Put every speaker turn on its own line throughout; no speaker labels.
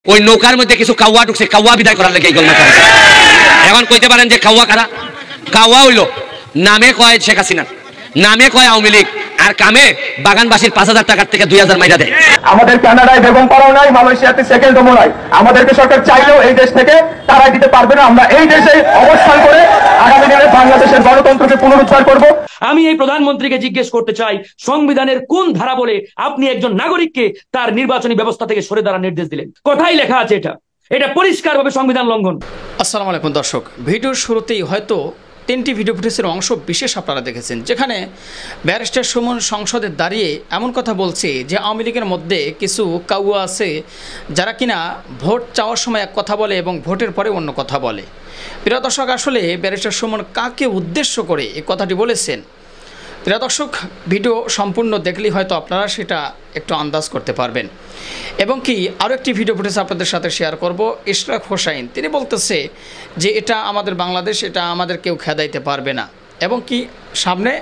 ওই নৌকার মধ্যে কিছু কাওয়া ঢুকছে, কাওয়া বিদায় করার লেগে এইগুলো নৌকা। এখন কইতে পারেন যে কাওয়া কারা? কাওয়া হইল নামে কয় শেখ হাসিনা, নামে কয় আওয়ামী লীগ, আর কামে বাগানবাসীর ৫,০০০ টাকার থেকে ২,০০০ মাইরা দেয়।
আমাদের কানাডায় বেগম পাড়াও নাই, মালয়েশিয়াতে সেকেন্ড ডোমো নাই। আমাদেরকে সরকার চাইলেও এই দেশ থেকে তারা দিতে পারবে না। আমরা এই দেশে অবস্থান করে আগামী দিনে বাংলাদেশের গণতন্ত্রকে পুনরুদ্ধার করব।
আমি এই প্রধানমন্ত্রীকে জিজ্ঞেস করতে চাই, সংবিধানের কোন ধারা বলে আপনি একজন নাগরিককে তার নির্বাচনী ব্যবস্থা থেকে সরে দাঁড়ার নির্দেশ দিলেন? কোথায় লেখা আছে এটা? এটা পরিষ্কারভাবে সংবিধান লঙ্ঘন।
আসসালামু আলাইকুম দর্শক, ভিডিওর শুরুতেই হয়তো 3টি ভিডিও ফুটেজের অংশ বিশেষ আপনারা দেখেছেন, যেখানে ব্যারিস্টার সুমন সংসদে দাঁড়িয়ে এমন কথা বলছে যে আওয়ামী লীগের মধ্যে কিছু কাউয়া আছে যারা কিনা ভোট চাওয়ার সময় এক কথা বলে এবং ভোটের পরে অন্য কথা বলে। প্রিয় দর্শক, আসলে ব্যারিস্টার সুমন কাকে উদ্দেশ্য করে এই কথাটি বলেছেন? প্রিয় দর্শক, ভিডিও সম্পূর্ণ দেখলেই হয়তো আপনারা সেটা একটু আন্দাজ করতে পারবেন। এবং কি আরও একটি ভিডিও ফুটেজ আপনাদের সাথে শেয়ার করব। ইশরাক হোসাইন তিনি বলতেছে যে এটা আমাদের বাংলাদেশ, এটা আমাদের কেউ খেদাইতে পারবে না, এবং কি সামনে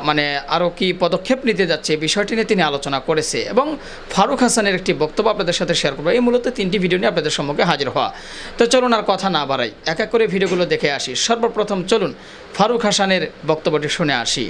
মানে আরও কি পদক্ষেপ নিতে যাচ্ছে বিষয়টি নিয়ে তিনি আলোচনা করেছে। এবং ফারুক হাসানের একটি বক্তব্য আপনাদের সাথে শেয়ার করবো। এই মূলত 3টি ভিডিও নিয়ে আপনাদের সম্মুখে হাজির হওয়া। তো চলুন আর কথা না বাড়াই, এক এক করে ভিডিওগুলো দেখে আসি। সর্বপ্রথম চলুন ফারুক হাসানের বক্তব্যটি শুনে আসি।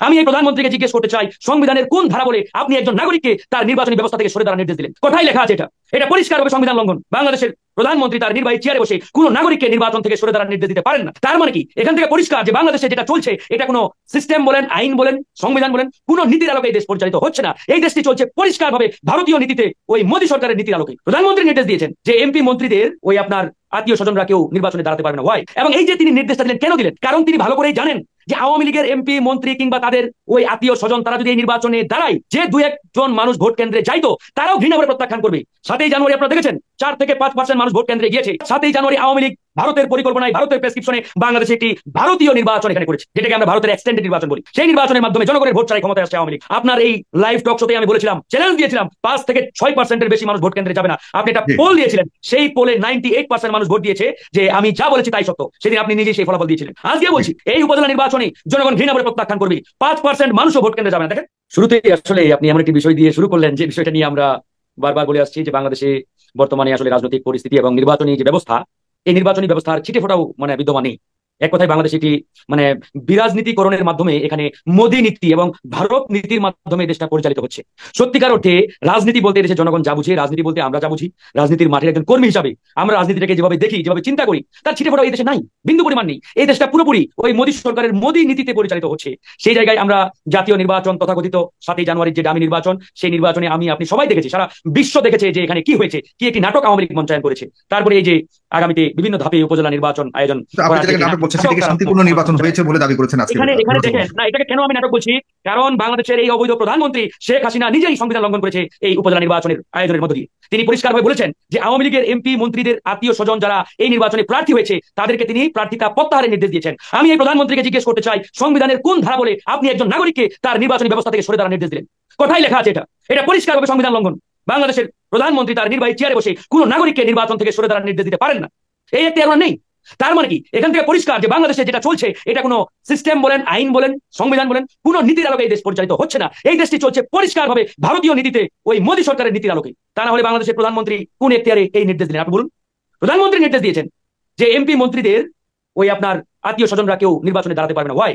আমি এই প্রধানমন্ত্রীকে জিজ্ঞেস করতে চাই, সংবিধানের কোন ধারা বলে আপনি একজন নাগরিককে তার নির্বাচনী ব্যবস্থা থেকে সরে দাঁড়ার নির্দেশ দিলেন? কোথায় লেখা আছে এটা? এটা পরিষ্কারভাবে সংবিধান লঙ্ঘন। বাংলাদেশের প্রধানমন্ত্রী তার নির্বাহী চেয়ারে বসে কোনো নাগরিককে নির্বাচন থেকে সরে দাঁড়ার নির্দেশ দিতে পারেন না। তার মানে কি এখান থেকে পরিষ্কার যে বাংলাদেশে যেটা চলছে এটা কোনো সিস্টেম বলেন, আইন বলেন, সংবিধান বলেন, কোনো নীতির আলোকে এই দেশ পরিচালিত হচ্ছে না। এই দেশটি চলছে পরিষ্কারভাবে ভারতীয় নীতিতে, ওই মোদী সরকারের নীতির আলোকে। প্রধানমন্ত্রী নির্দেশ দিয়েছেন যে এমপি মন্ত্রীদের ওই আপনার আত্মীয় স্বজনরা কেউ নির্বাচনে দাঁড়াতে পারবে না। ওয়াই? এবং এই যে তিনি নির্দেশটা দিলেন, কেন দিলেন? কারণ তিনি ভালো করেই জানেন যে আওয়ামী লীগের এমপি মন্ত্রী কিংবা তাদের ওই আত্মীয় স্বজন তারা যদি এই নির্বাচনে দাঁড়ায়, যে 2-1 মানুষ ভোট কেন্দ্রে যাইতো তারাও ঘৃণা করে প্রত্যাখ্যান করবে। 7ই জানুয়ারি আপনারা দেখেছেন 4 থেকে 5% মানুষ ভোট কেন্দ্রে গিয়েছে। 7ই জানুয়ারি আওয়ামী লীগ ভারতের পরিকল্পনায়, ভারতের প্রেসক্রিপশনে বাংলাদেশে একটি ভারতীয় নির্বাচন এখানে করেছে, যেটাকে আমরা ভারতের এক্সটেন্ডেড নির্বাচন বলি। সেই নির্বাচনের মাধ্যমে জনগণের ভোট ছাড়াই ক্ষমতায় আসছে আওয়ামী লীগ। আপনার এই লাইভ টক শোতে আমি বলেছিলাম, চ্যালেঞ্জ দিয়েছিলাম, 5 থেকে 6%-এর বেশি মানুষ ভোট কেন্দ্রে যাবে না। আপনি একটা পোল দিয়েছিলেন, সেই পোলে 98% মানুষ ভোট দিয়েছে যে আমি যা বলেছি তাই সত্য। সেদিন আপনি নিজেই সেই ফলাফল দিয়েছিলেন। আজকে বলছি এই উপজেলা নির্বাচনে জনগণ ঘৃণা করে প্রত্যাখ্যান করবে। 5% মানুষও ভোট কেন্দ্রে যাবে না। দেখেন, শুরুতেই আসলে আপনি এমন একটি বিষয় দিয়ে শুরু করলেন যে বিষয়টা নিয়ে আমরা বারবার বলে আসছি যে বাংলাদেশে বর্তমানে আসলে রাজনৈতিক পরিস্থিতি এবং নির্বাচনী যে ব্যবস্থা, এই নির্বাচনী ব্যবস্থার ছিটে ফোটাও বিদ্যমান নেই। এক কথায় বাংলাদেশ একটি বিরাজনীতিকরণের মাধ্যমে এখানে মোদী নীতি এবং ভারত নীতির মাধ্যমে দেশটা পরিচালিত হচ্ছে। সত্যিকার অর্থে রাজনীতি বলতে দেশের জনগণ যা বুঝে, রাজনীতি বলতে আমরা যা বুঝি, রাজনীতির মাঠের একজন কর্মী হিসাবে আমরা রাজনীতিটাকে যেভাবে দেখি, যেভাবে চিন্তা করি, তার ছিটে ফোটাও এই দেশে নাই, বিন্দু পরিমাণ নেই। এই দেশটা পুরোপুরি ওই মোদী সরকারের মোদী নীতিতে পরিচালিত হচ্ছে। সেই জায়গায় আমরা জাতীয় নির্বাচন, তথাকথিত 7ই জানুয়ারির যে ডামি নির্বাচন, সেই নির্বাচনে আপনি সবাই দেখেছি, সারা বিশ্ব দেখেছে যে এখানে কি হয়েছে, কি একটি নাটক আওয়ামী লীগ মঞ্চায়ন করেছে। তারপরে এই যে আগামীতে বিভিন্ন ধাপে উপজেলা নির্বাচন আয়োজন
নির্বাচন হয়েছে বলে দাবি করেছেন আজকে।
এখানে দেখেন না, এটাকে কেন আমি নাটক বলছি? কারণ বাংলাদেশের এই অবৈধ প্রধানমন্ত্রী শেখ হাসিনা নিজেই সংবিধান লঙ্ঘন করেছে এই উপজেলা নির্বাচনের আয়োজনের মধ্য দিয়ে। তিনি পরিষ্কারভাবে বলেছেন যে আওয়ামী লীগের এমপি মন্ত্রীদের আত্মীয় স্বজন যারা এই নির্বাচনে প্রার্থী হয়েছে তাদেরকে তিনি প্রার্থিতা প্রত্যাহারের নির্দেশ দিয়েছেন। আমি এই প্রধানমন্ত্রীকে জিজ্ঞেস করতে চাই, সংবিধানের কোন ধারা বলে আপনি একজন নাগরিককে তার নির্বাচনী ব্যবস্থা থেকে সরে দাঁড়ার নির্দেশ দিলেন? কোথায় লেখা আছে এটা? এটা পরিষ্কারভাবে সংবিধান লঙ্ঘন। বাংলাদেশের প্রধানমন্ত্রী তার নির্বাহী চেয়ারে বসে কোন নাগরিককে নির্বাচন থেকে সরে দাঁড়ার নির্দেশ দিতে পারেন না। এই একটি এখন নেই। তার মানে কি এখান থেকে পরিষ্কার যে বাংলাদেশে যেটা চলছে এটা কোনো সিস্টেম বলেন, আইন বলেন, সংবিধান বলেন, কোনো নীতির আলোকে এই দেশ পরিচালিত হচ্ছে না। এই দেশটি চলছে পরিষ্কারভাবে ভারতীয় নীতিতে, ওই মোদী সরকারের নীতির আলোকে। তা না হলে বাংলাদেশের প্রধানমন্ত্রী কোন এখতিয়ারে এই নির্দেশ দিলেন? আপনি বলুন। প্রধানমন্ত্রী নির্দেশ দিয়েছেন যে এমপি মন্ত্রীদের ওই আপনার আত্মীয় স্বজনরা কেউ নির্বাচনে দাঁড়াতে পারবে না। ওয়াই?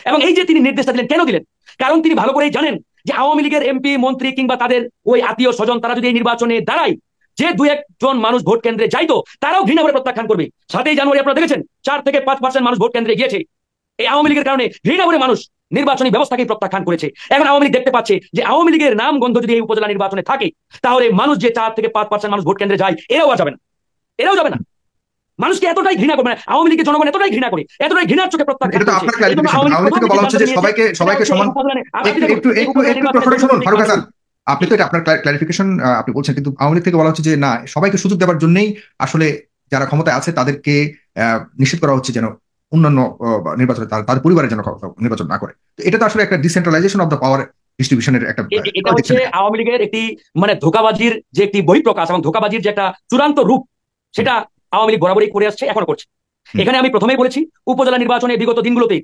এবং এই যে তিনি নির্দেশটা দিলেন, কেন দিলেন? কারণ তিনি ভালো করেই জানেন যে আওয়ামী লীগের এমপি মন্ত্রী কিংবা তাদের ওই আত্মীয় স্বজন তারা যদি এই নির্বাচনে দাঁড়ায়, যে 2-1 মানুষ ভোট কেন্দ্রে যাইতো তারাও ঘৃণা করে প্রত্যাখ্যান করবে। 7ই জানুয়ারি আপনারা দেখেছেন 4 থেকে 5% মানুষ ভোট কেন্দ্রে গিয়েছে। এই আওয়ামী লীগের কারণে ঘৃণা করে মানুষ নির্বাচনী ব্যবস্থাকে প্রত্যাখ্যান করেছে। এখন আওয়ামী লীগ দেখতে পাচ্ছে যে আওয়ামী লীগের নাম গন্ধ যদি এই উপজেলা নির্বাচনে থাকে, তাহলে মানুষ যে 4 থেকে 5% মানুষ ভোট কেন্দ্রে যায় এরাও যাবে না, এরাও যাবে না। মানুষকে এতটাই ঘৃণা করে, আওয়ামী লীগের জনগণ এতটাই ঘৃণা করে, এতটাই ঘৃণার চোখে প্রত্যাখ্যান করে।
আপনি তো এটা আপনার ক্লারিফিকেশন আপনি বলছেন, কিন্তু আওয়ামী লীগ থেকে বলা হচ্ছে যে না, সবাইকে সুযোগ দেওয়ার জন্যই আসলে যারা ক্ষমতায় আছে তাদেরকে নিশ্চিত করা হচ্ছে যেন অন্যান্য নির্বাচনে তার পরিবারের যেন নির্বাচন না করে। তো এটা তো আসলে একটা ডিসেন্ট্রালাইজেশন অফ দ্য পাওয়ার ডিস্ট্রিবিউশনের একটা,
এটা হচ্ছে আওয়ামী লীগের একটি ধোঁকাবাজির যে একটি বহিঃপ্রকাশ এবং ধোঁকাবাজির যে একটা চূড়ান্ত রূপ, সেটা আওয়ামী লীগ বরাবরই করে আসছে, এখনো করছে। এখানে আমি প্রথমেই বলেছি উপজেলা নির্বাচনে বিগত দিনগুলোতে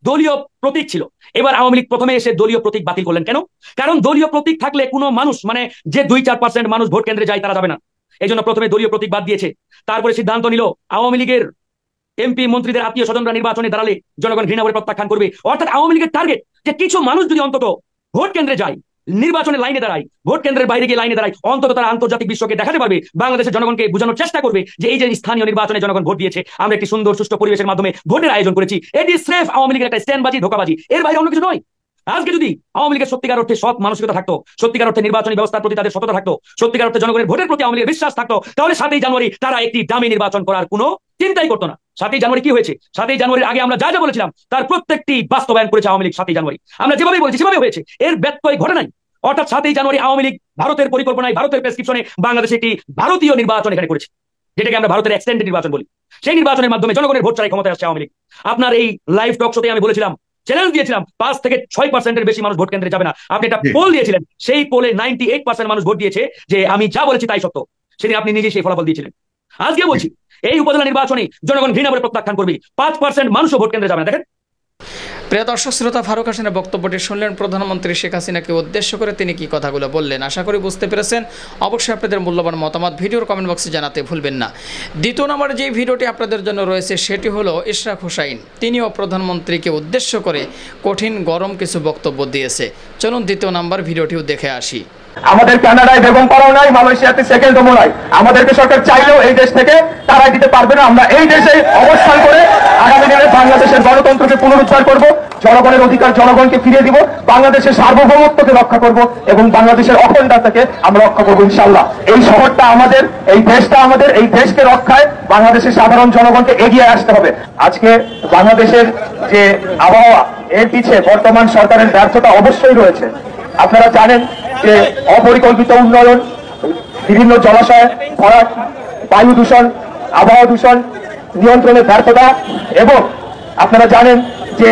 দলীয় প্রতীক ছিল। এবার আওয়ামী লীগ প্রথমে এসে দলীয় প্রতীক বাতিল করলেন। কেন? কারণ দলীয় প্রতীক থাকলে কোনো মানুষ যে 2-4% মানুষ ভোট কেন্দ্রে যায় তারা যাবে না। এই জন্য প্রথমে দলীয় প্রতীক বাদ দিয়েছে, তারপরে সিদ্ধান্ত নিল আওয়ামী লীগের এমপি মন্ত্রীদের আত্মীয় স্বজনরা নির্বাচনে দাঁড়ালে জনগণ ঘৃণা করে প্রত্যাখ্যান করবে। অর্থাৎ আওয়ামী লীগের টার্গেট যে কিছু মানুষ যদি অন্তত ভোট কেন্দ্রে যায়, নির্বাচনের লাইনে দাঁড়ায়, ভোট কেন্দ্রের বাইরে গিয়ে লাইনে দাঁড়ায়, অন্তত তারা আন্তর্জাতিক বিশ্বকে দেখাতে পারবে, বাংলাদেশের জনগণকে বোঝানোর চেষ্টা করবে যে এই যে স্থানীয় নির্বাচনে জনগণ ভোট দিয়েছে, আমরা একটি সুন্দর সুষ্ঠু পরিবেশের মাধ্যমে ভোটের আয়োজন করেছি। এটি স্রেফ আওয়ামী লীগের একটা স্ট্যান্ডবাজি, ধোকাবাজি, এর বাইরে অন্য কিছু নয়। আজকে যদি আওয়ামী লীগের সত্যিকার অর্থে সৎ মানসিকতা থাকতো, সত্যিকার অর্থে নির্বাচনী ব্যবস্থার প্রতি তাদের সততা থাকতো, সত্যিকার অর্থে জনগণের ভোটের প্রতি আওয়ামী লীগের বিশ্বাস থাকতো, তাহলে 7ই জানুয়ারি তারা একটি দামি নির্বাচন করার কোনো চিন্তাই করতো না। 7ই জানুয়ারি কি হয়েছে? 7ই জানুয়ারির আগে আমরা যা যা বলেছিলাম তার প্রত্যেকটি বাস্তবায়ন করেছে আওয়ামী লীগ। 7ই জানুয়ারি আমরা যেভাবে বলেছি সেভাবে হয়েছে, এর ব্যত্যয় ঘটে নাই। অর্থাৎ 7ই জানুয়ারি আওয়ামী লীগ ভারতের পরিকল্পনায়, ভারতের প্রেসক্রিপশনে বাংলাদেশে একটি ভারতীয় নির্বাচন এখানে করেছে, যেটাকে আমরা ভারতের এক্সটেন্ডেড নির্বাচন বলি। সেই নির্বাচনের মাধ্যমে জনগণের ভোট ছাড়াই ক্ষমতায় আসছে আওয়ামী লীগ। আপনার এই লাইভ টক শোতে আমি বলেছিলাম, চ্যালেঞ্জ দিয়েছিলাম, 5 থেকে 6% বেশি মানুষ ভোট কেন্দ্রে যাবে না। আপনি একটা পোল দিয়েছিলেন, সেই পোলে 98% মানুষ ভোট দিয়েছে যে আমি যা বলেছি তাই সত্য। সেদিন আপনি নিজেই সেই ফলাফল দিয়েছিলেন। আজকে বলছি এই উপজেলা নির্বাচনে জনগণ ঘৃণা করে প্রত্যাখ্যান করবে, 5% মানুষও ভোট কেন্দ্রে যাবে না। দেখেন
প্রিয় দর্শক শ্রোতা, ফারুক হাসানের বক্তব্যটি শুনলেন। প্রধানমন্ত্রী শেখ হাসিনাকে উদ্দেশ্য করে তিনি কি কথাগুলো বললেন, আশা করি বুঝতে পেরেছেন। অবশ্যই আপনাদের মূল্যবান মতামত ভিডিওর কমেন্ট বক্সে জানাতে ভুলবেন না। দ্বিতীয় নম্বরে যে ভিডিওটি আপনাদের জন্য রয়েছে সেটি হলো ইশরাক হোসাইন, তিনিও প্রধানমন্ত্রীকে উদ্দেশ্য করে কঠিন গরম কিছু বক্তব্য দিয়েছে। চলুন দ্বিতীয় নাম্বার ভিডিওটিও দেখে আসি।
আমাদের কানাডায় বেগম পাড়াও নাই, মালয়েশিয়াতে সেকেন্ডও নাই। আমাদেরকে সরকার চাইলেও এই দেশ থেকে তারাই দিতে পারবে না। আমরা এই দেশে অবস্থান করে আগামী দিনে বাংলাদেশের গণতন্ত্রকে পুনরুদ্ধার করব, জনগণের অধিকার জনগণকে ফিরিয়ে দিব, বাংলাদেশের সার্বভৌমত্বকে রক্ষা করব এবং বাংলাদেশের অখণ্ডতাকে আমরা রক্ষা করবো ইনশাল্লাহ। এই শহরটা আমাদের, এই দেশটা আমাদের, এই দেশকে রক্ষায় বাংলাদেশের সাধারণ জনগণকে এগিয়ে আসতে হবে। আজকে বাংলাদেশের যে আবহাওয়া, এর পিছে বর্তমান সরকারের ব্যর্থতা অবশ্যই রয়েছে। আপনারা জানেন যে অপরিকল্পিত উন্নয়ন, বিভিন্ন জলাশয় ভরাট, বায়ু দূষণ, আবহাওয়া দূষণ নিয়ন্ত্রণের ব্যর্থতা এবং আপনারা জানেন যে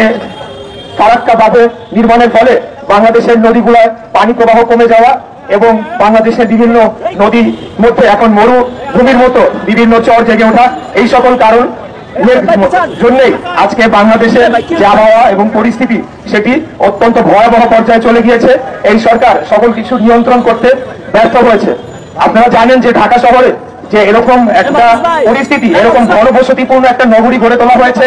ফারাক্কা বাঁধ নির্মাণের ফলে বাংলাদেশের নদীগুলোয় পানি প্রবাহ কমে যাওয়া এবং বাংলাদেশের বিভিন্ন নদীর মধ্যে এখন মরুভূমির মতো বিভিন্ন চর জেগে ওঠা, এই সকল কারণ জন্যই আজকে বাংলাদেশের যে আবহাওয়া এবং পরিস্থিতি সেটি অত্যন্ত ভয়াবহ পর্যায়ে চলে গিয়েছে। এই সরকার সকল কিছু নিয়ন্ত্রণ করতে ব্যর্থ হয়েছে। আপনারা জানেন যে ঢাকা শহরে যে এরকম একটা পরিস্থিতি, এরকম ঘনবসতিপূর্ণ একটা নগরী গড়ে তোলা হয়েছে,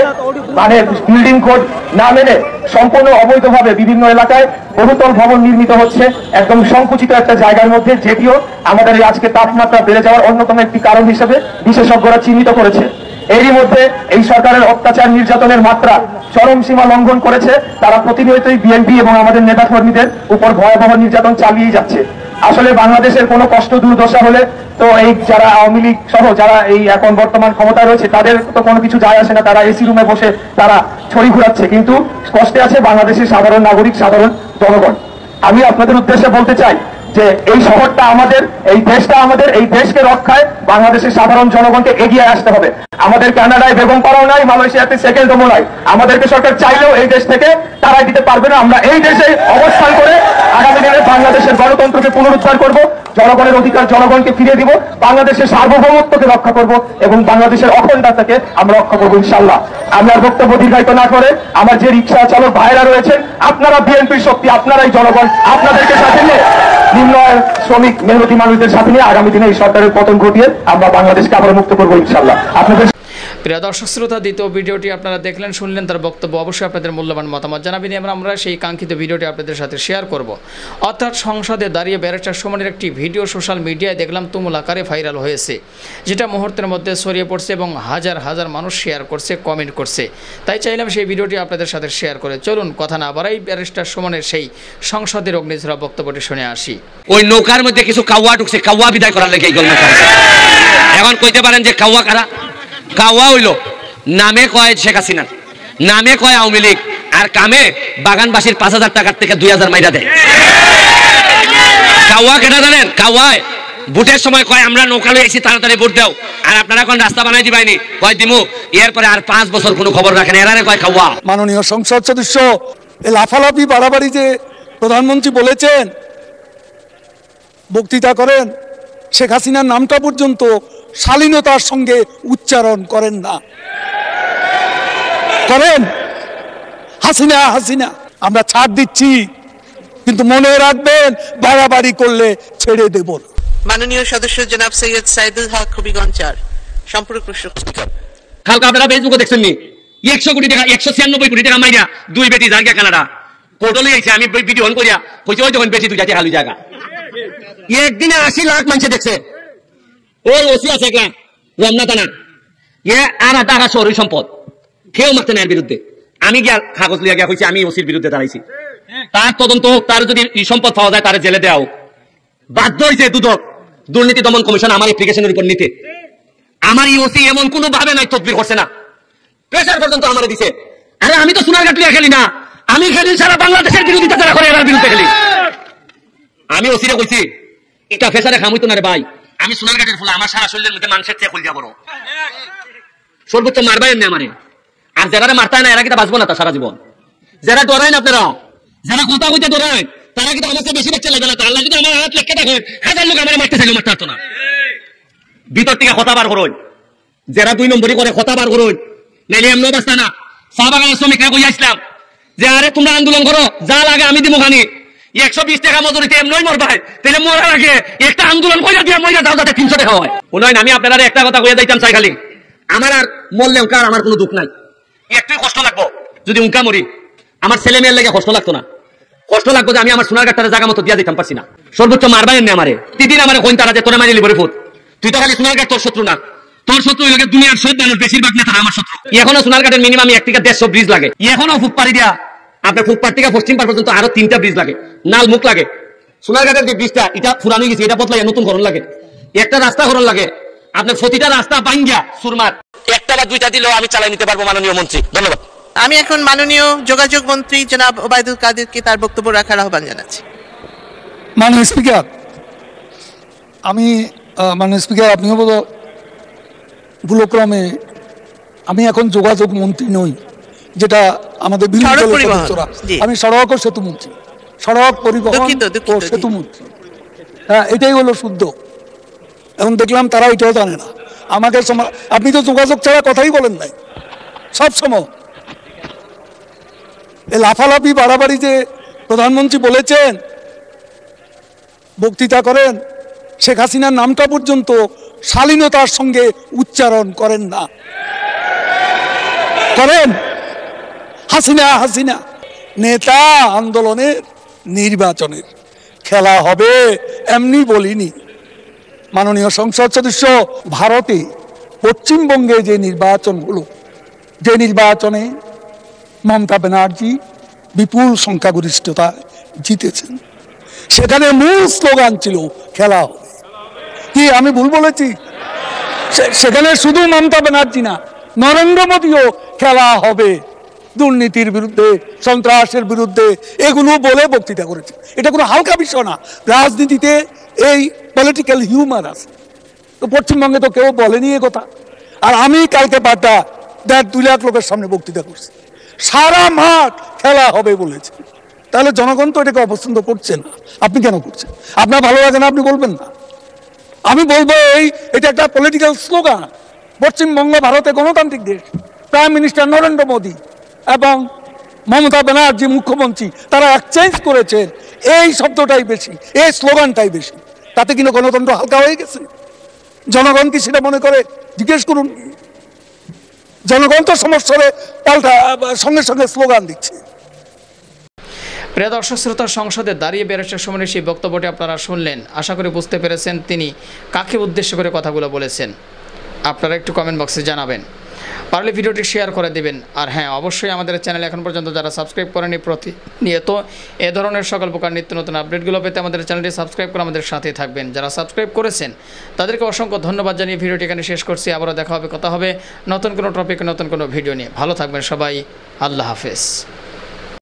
মানে বিল্ডিং কোড না মেনে সম্পূর্ণ অবৈধভাবে বিভিন্ন এলাকায় বহুতল ভবন নির্মিত হচ্ছে একদম সংকুচিত একটা জায়গার মধ্যে, যেটিও আমাদের এই আজকে তাপমাত্রা বেড়ে যাওয়ার অন্যতম একটি কারণ হিসেবে বিশেষজ্ঞরা চিহ্নিত করেছে। এরই মধ্যে এই সরকারের অত্যাচার নির্যাতনের মাত্রা চরম সীমা লঙ্ঘন করেছে। তারা প্রতিনিয়তই বিএনপি এবং আমাদের নেতা কর্মীদের উপর ভয়াবহ নির্যাতন চালিয়ে যাচ্ছে। আসলে বাংলাদেশের কোনো কষ্ট দুর্দশা হলে তো এই যারা আওয়ামী লীগ সহ যারা এই এখন বর্তমান ক্ষমতা রয়েছে তাদের তো কোনো কিছু যায় আসে না, তারা এসি রুমে বসে তারা ছড়ি ঘুরাচ্ছে, কিন্তু কষ্টে আছে বাংলাদেশের সাধারণ নাগরিক, সাধারণ জনগণ। আমি আপনাদের উদ্দেশ্যে বলতে চাই যে এই শহরটা আমাদের, এই দেশটা আমাদের, এই দেশকে রক্ষায় বাংলাদেশের সাধারণ জনগণকে এগিয়ে আসতে হবে। আমাদের কানাডায় বেগম পাড়াও নাই, মালয়েশিয়াতে সেকেন্ডও নাই। আমাদেরকে সরকার চাইলেও এই দেশ থেকে তারাই দিতে পারবে না। আমরা এই দেশে অবস্থান করে আগামী দিনে বাংলাদেশের গণতন্ত্রকে পুনরুদ্ধার করব, জনগণের অধিকার জনগণকে ফিরিয়ে দিব, বাংলাদেশের সার্বভৌমত্বকে রক্ষা করব এবং বাংলাদেশের অখণ্ডতাকে আমরা রক্ষা করবো ইনশাল্লাহ। আমরা বক্তব্য দীর্ঘায়িত না করে আমার যে রিক্সা চালক ভাইরা রয়েছেন, আপনারা বিএনপির শক্তি, আপনারাই জনগণ, আপনাদেরকে সাথে নিয়ে নিম্ন আয়ের শ্রমিক মেহনতি মানুষদের সাথে নিয়ে আগামী দিনে এই সরকারের পতন ঘটিয়ে আমরা বাংলাদেশকে আবার মুক্ত করবো ইনশাল্লাহ। আপনাদের
প্রিয় দর্শক শ্রোতা, দ্বিতীয় ভিডিওটি আপনারা দেখলেন, শুনলেন তার বক্তব্য। অবশ্যই আপনাদের মূল্যবান মতামত জানাবেন এবং আমরা সেই কাঙ্ক্ষিত ভিডিওটি আপনাদের সাথে শেয়ার করব। অর্থাৎ সংসদে দাঁড়িয়ে ব্যারিস্টার সুমনের একটি ভিডিও সোশ্যাল মিডিয়ায় দেখলাম তুমুল আকারে ভাইরাল হয়েছে, যেটা মুহূর্তের মধ্যে ছড়িয়ে পড়ছে এবং হাজার হাজার মানুষ শেয়ার করছে, কমেন্ট করছে। তাই চাইলাম সেই ভিডিওটি আপনাদের সাথে শেয়ার করে। চলুন কথা না বাড়াই, ব্যারিস্টার সুমনের সেই সংসদের অগ্নিঝরা বক্তব্যটি শুনে আসি।
ওই নৌকার মধ্যে কিছু কাওয়া ঢুকছে, কাওয়া বিদায় করার লেগে এই গল্প। এখন কইতে পারেন যে কাওয়া কারা? কাওয়া হইল নামে কয় শেখ হাসিনা, নামে কয় আওয়ামী লীগ, আর কামে বাগানবাসীর 5000 টাকার থেকে 2000 মাইরা দেয়। কাওয়া কেটা জানেন? কাওয়ায় ভোটের সময় কয় আমরা নৌকা লয়ে এসেছি, তাড়াতাড়ি ভোট দাও, আর আপনারা এখন রাস্তা বানাই দিবাইনি, কয় দিমু, এরপরে আর 5 বছর কোনো খবর রাখেন, এরারে কয় কাওয়া।
মাননীয় সংসদ সদস্য লাফালাফি বাড়াবাড়ি যে প্রধানমন্ত্রী বলেছেন, বক্তৃতা করেন, শেখ হাসিনার নামটা পর্যন্ত শালীনতার সঙ্গে উচ্চারণ করেন না, করেন হাসিনা হাসিনা। আমরা ছাড় দিচ্ছি, কিন্তু মনে রাখবেন বাড়াবাড়ি করলে ছেড়ে দেব না।
মাননীয় সদস্য জনাব সৈয়দ সাইদুল হক হবিগঞ্জ 4 সম্পূর্ণ প্রশ্ন।
কালকে আপনারা ফেসবুকে দেখছেন নি 100 কোটি টাকা 196 কোটি টাকা মাইরা দুই বেটি জায়গা কানাডা কোর্টলে আইছে। আমি ভিডিও অন করিয়া কইছি ওই যখন বেশি দুইটা হালু জায়গা একদিনে 80 লাখ মানুষ দেখছে। ওই ওসি আছে একটা রমনা থানা আর টাকা শহরের সম্পদ কেউ মারতে না এর বিরুদ্ধে। আমি গিয়া কাগজ লিয়া গিয়া কইছি আমি ওসির বিরুদ্ধে দাঁড়াইছি, তার তদন্ত হোক, তার যদি সম্পদ পাওয়া যায় তার জেলে দেওয়া হোক। বাধ্য হয়েছে দুদক দুর্নীতি দমন কমিশন আমার অ্যাপ্লিকেশনের উপর নিতে। আমার ওসি এমন কোন ভাবে নাই তদবির করছে না, প্রেসার পর্যন্ত আমার দিছে। আরে আমি তো সোনারঘাট লিয়া খেলি না, আমি খেলি সারা বাংলাদেশের বিরোধিতা যারা করে এর বিরুদ্ধে খেলি। আমি ওসিরে কইছি এটা ফেসারে খামুইতো না রে ভাই, আমি সোনারঘাটের ফুলা, আমার সারা শরীরের মধ্যে মানুষের চেয়ে খুল যাব সর্বোচ্চ মারবাই এমনি আমারে। আর যারা মারতায় না এরা কিন্তু বাঁচবো না তা সারা জীবন। যারা ডরায় না আপনারা, যারা কথা কইতে ডরায় তারা কিন্তু আমার চেয়ে বেশি বাচ্চা লাগে না। তারা যদি আমার হাত লেখকে দেখে হাজার লোক আমার মারতে চাইলে মারতে পারতো না। ভিতর থেকে কথা বার করুন, যারা 2 নম্বরই করে কথা বার করুন, নাইলে এমন অবস্থা না। চা বাগানের শ্রমিকরা কই আসলাম যে আরে তোমরা আন্দোলন করো, যা লাগে আমি দিব খানি, 120 টাকা মজুরিতে এমনই মরবাই, তাহলে মরার আগে একটা আন্দোলন কইরা দিয়া মইরা যাও যাতে 300 টাকা হয়। উন্নয়ন আমি আপনারা একটা কথা কইয়া যাইতাম চাই, খালি আমার আর মরলে উনকার আমার কোনো দুঃখ নাই, একটু কষ্ট লাগবো যদি উনকা মরি, আমার ছেলে মেয়ের লেগে কষ্ট লাগতো না। কষ্ট লাগবো যে আমি আমার সোনারঘাটটারে জায়গা মতো দিয়া দিতাম পারছি না। সর্বোচ্চ মারবাই এমনি আমারে তিদিন আমারে কইন তারা যে তোরা মারি লিবরে ফুট, তুই তো খালি সোনারঘাট তোর শত্রু না, তোর শত্রু হইলে দুনিয়ার সব মানুষ বেশিরভাগ নেতা আমার শত্রু। এখনো সোনারঘাটের মিনিমাম 1 থেকে 150 ব্রিজ লাগে, এখনো ফুটপাড়ি দিয়া আপনার ফুটপাড় থেকে পশ্চিম পাড় পর্যন্ত আরো 3টা ব্রিজ লাগে, নাল মুখ লাগে। সোনারঘাটের যে ব্রিজটা এটা পুরানো গেছে, এটা বদলাই নতুন করণ লাগে, একটা রাস্তা করণ লাগে। আপনার প্রতিটা রাস্তা ভাঙ্গিয়া সুরমার একটা বা 2টা দিলেও আমি চালাই নিতে পারবো মাননীয় মন্ত্রী। ধন্যবাদ।
আমি এখন মাননীয় যোগাযোগ মন্ত্রী জনাব ওবায়দুল কাদেরকে তার বক্তব্য রাখার আহ্বান জানাচ্ছি।
মাননীয় স্পিকার, মাননীয় স্পিকার আপনিও বলো ভুলক্রমে আমি এখন যোগাযোগ মন্ত্রী নই, যেটা আমাদের আমি সড়ক ও সেতু মন্ত্রী, সড়ক পরিবহন ও সেতু মন্ত্রী। হ্যাঁ, এটাই হলো শুদ্ধ। এখন দেখলাম তারা এটাও জানে না। আমাকে আপনি তো যোগাযোগ ছাড়া কথাই বলেন নাই সব সময়। এই লাফালাফি বাড়াবাড়ি যে প্রধানমন্ত্রী বলেছেন, বক্তৃতা করেন, শেখ হাসিনার নামটা পর্যন্ত শালীনতার সঙ্গে উচ্চারণ করেন না, করেন। হাসিনা নেতা আন্দোলনের নির্বাচনের খেলা হবে এমনি বলিনি। মাননীয় সংসদ সদস্য, ভারতে পশ্চিমবঙ্গে যে নির্বাচন হলো, যে নির্বাচনে মমতা ব্যানার্জি বিপুল সংখ্যাগরিষ্ঠতা জিতেছেন, সেখানে মূল স্লোগান ছিল খেলা হবে। কি আমি ভুল বলেছি? সেখানে শুধু মমতা ব্যানার্জি না, নরেন্দ্র মোদীও খেলা হবে, দুর্নীতির বিরুদ্ধে, সন্ত্রাসের বিরুদ্ধে, এগুলো বলে বক্তৃতা করেছে। এটা কোনো হালকা বিষয় না। রাজনীতিতে এই পলিটিক্যাল হিউমার আছে, তো পশ্চিমবঙ্গে তো কেউ বলেনি এ কথা। আর আমি কালকে 2 লাখ লোকের সামনে বক্তৃতা করছি, সারা মাঠ খেলা হবে বলেছে। তাহলে জনগণ তো এটাকে অপছন্দ করছে না, আপনি কেন করছেন? আপনার ভালো লাগে না আপনি বলবেন না, আমি বলবো এটা একটা পলিটিক্যাল স্লোগান। পশ্চিমবঙ্গ ভারতে গণতান্ত্রিক দেশ, প্রাইম মিনিস্টার নরেন্দ্র মোদী এবং মমতা ব্যানার্জি মুখ্যমন্ত্রী, তারা এক্সচেঞ্জ করেছেন এই শব্দটাই বেশি, এই স্লোগানটাই বেশি। তাতে কিন্তু গণতন্ত্র হালকা হয়ে গেছে। জনগণ কি সেটা মনে করে? জিজ্ঞেস করুন। জনগণ তো সমস্যারে পাল্টা সঙ্গে সঙ্গে স্লোগান দিচ্ছে।
প্রিয় দর্শক শ্রোতা, সংসদে দাঁড়িয়ে ব্যারিস্টার সুমনের সেই বক্তব্যটি আপনারা শুনলেন। আশা করি বুঝতে পেরেছেন তিনি কাকে উদ্দেশ্য করে কথাগুলো বলেছেন। আপনারা একটু কমেন্ট বক্সে জানাবেন, পারলে ভিডিওটি শেয়ার করে দেবেন। আর হ্যাঁ, অবশ্যই আমাদের চ্যানেল এখন পর্যন্ত যারা সাবস্ক্রাইব করেনি, প্রতিনিয়ত এ ধরনের সকল প্রকার নিত্য নতুন আপডেটগুলো পেতে আমাদের চ্যানেলটি সাবস্ক্রাইব করে আমাদের সাথেই থাকবেন। যারা সাবস্ক্রাইব করেছেন তাদেরকে অসংখ্য ধন্যবাদ জানিয়ে ভিডিওটি এখানে শেষ করছি। আবারও দেখা হবে, কথা হবে নতুন কোনো টপিক, নতুন কোনো ভিডিও নিয়ে। ভালো থাকবেন সবাই, আল্লাহ হাফেজ।